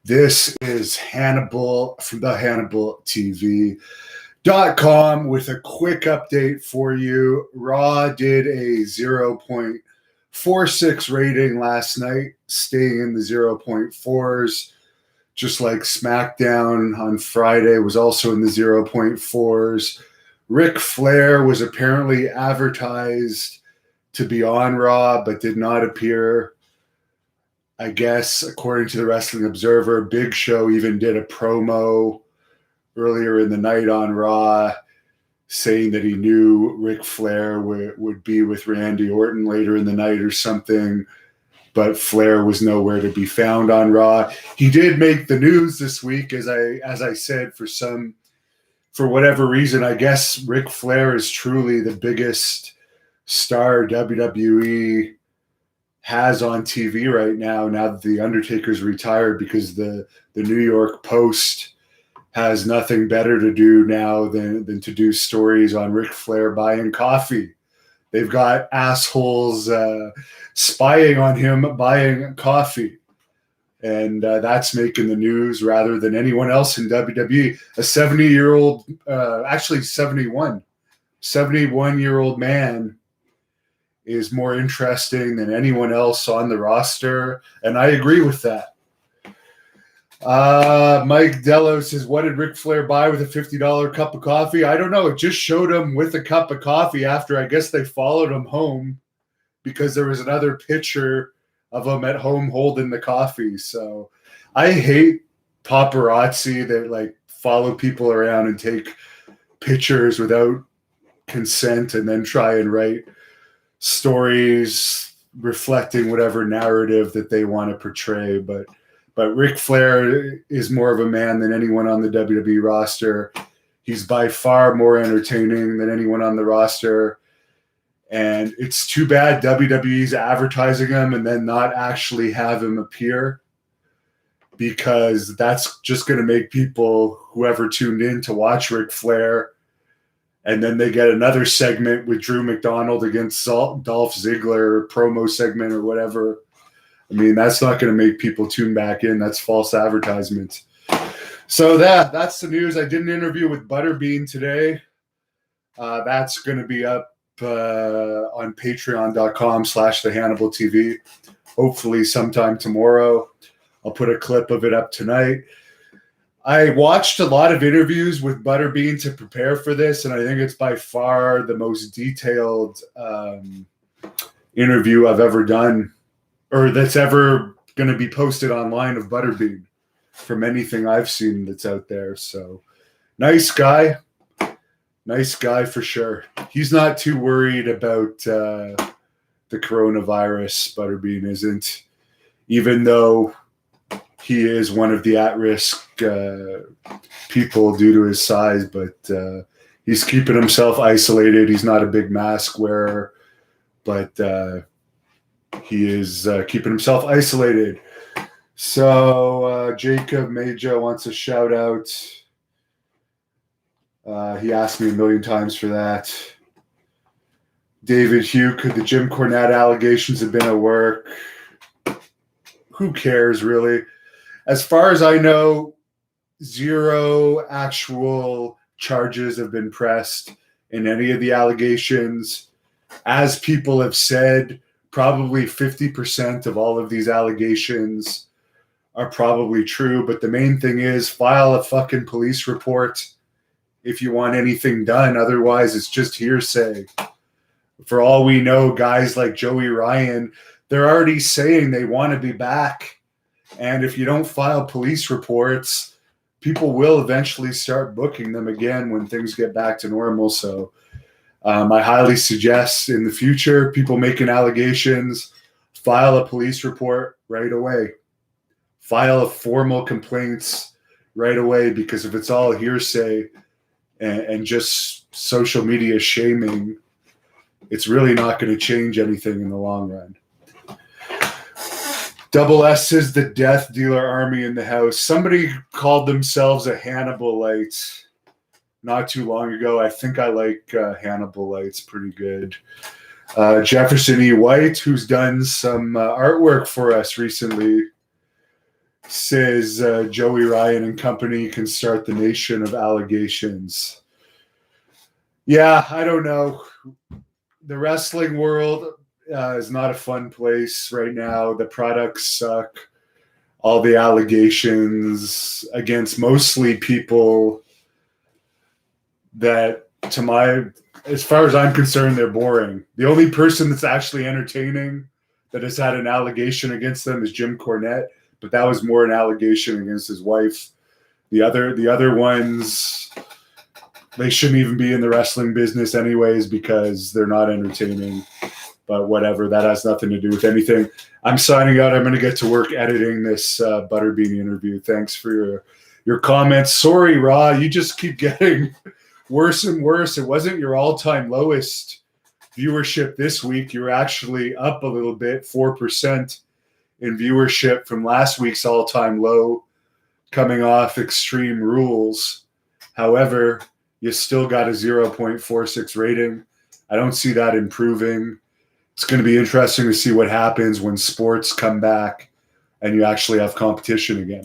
This is Hannibal from the HannibalTV.com with a quick update for you. Raw did a 0.46 rating last night, staying in the 0.4s, just like SmackDown on Friday was also in the 0.4s. Ric Flair was apparently advertised to be on Raw, but did not appear. I guess, according to the Wrestling Observer, Big Show even did a promo earlier in the night on Raw saying that he knew Ric Flair would be with Randy Orton later in the night or something, but Flair was nowhere to be found on Raw. He did make the news this week, as I said, for whatever reason. I guess Ric Flair is truly the biggest star WWE has on TV right now that the Undertaker's retired, because the New York Post has nothing better to do now than to do stories on Ric Flair buying coffee. They've got assholes spying on him buying coffee. And that's making the news rather than anyone else in WWE. A 70-year-old, actually 71-year-old man is more interesting than anyone else on the roster, and I agree with that. Mike Dello says, what did Ric Flair buy with a $50 cup of coffee? I don't know. It just showed him with a cup of coffee after, I guess, they followed him home because there was another picture of him at home holding the coffee. So I hate paparazzi that follow people around and take pictures without consent and then try and write stories reflecting whatever narrative that they want to portray. But Ric Flair is more of a man than anyone on the WWE roster. He's by far more entertaining than anyone on the roster. And it's too bad WWE's advertising him and then not actually have him appear, because that's just going to make people, whoever tuned in to watch Ric Flair, and then they get another segment with Drew McDonald against Dolph Ziggler, promo segment or whatever. I mean, that's not going to make people tune back in. That's false advertisement. So that's the news. I did an interview with Butterbean today. That's going to be up on patreon.com/thehannibaltv. Hopefully sometime tomorrow. I'll put a clip of it up tonight. I watched a lot of interviews with Butterbean to prepare for this, and I think it's by far the most detailed interview I've ever done, or that's ever going to be posted online of Butterbean from anything I've seen that's out there. So nice guy for sure. He's not too worried about the coronavirus. Butterbean isn't, even though he is one of the at-risk people due to his size, but he's keeping himself isolated. He's not a big mask wearer, but he is keeping himself isolated. So Jacob Majo wants a shout out. He asked me a million times for that. David Hugh, could the Jim Cornette allegations have been at work? Who cares, really? As far as I know, 0 actual charges have been pressed in any of the allegations. As people have said, probably 50% of all of these allegations are probably true. But the main thing is, file a fucking police report if you want anything done. Otherwise, it's just hearsay. For all we know, guys like Joey Ryan, they're already saying they want to be back. And if you don't file police reports, people will eventually start booking them again when things get back to normal. So I highly suggest in the future, people making allegations, file a police report right away. File a formal complaints right away, because if it's all hearsay and just social media shaming, it's really not going to change anything in the long run. Double S is the death dealer army in the house. Somebody called themselves a Hannibalite not too long ago. I think I like Hannibalites pretty good. Jefferson E. White, who's done some artwork for us recently, says Joey Ryan and company can start the nation of allegations. Yeah, I don't know. The wrestling world is not a fun place right now. The products suck. All the allegations against mostly people that, as far as I'm concerned, they're boring. The only person that's actually entertaining that has had an allegation against them is Jim Cornette, but that was more an allegation against his wife. The other ones, they shouldn't even be in the wrestling business anyways because they're not entertaining. But whatever, that has nothing to do with anything. I'm signing out. I'm going to get to work editing this Butterbean interview. Thanks for your comments. Sorry, Raw, you just keep getting worse and worse. It wasn't your all-time lowest viewership this week. You're actually up a little bit, 4% in viewership from last week's all-time low, coming off Extreme Rules. However, you still got a 0.46 rating. I don't see that improving. It's going to be interesting to see what happens when sports come back and you actually have competition again.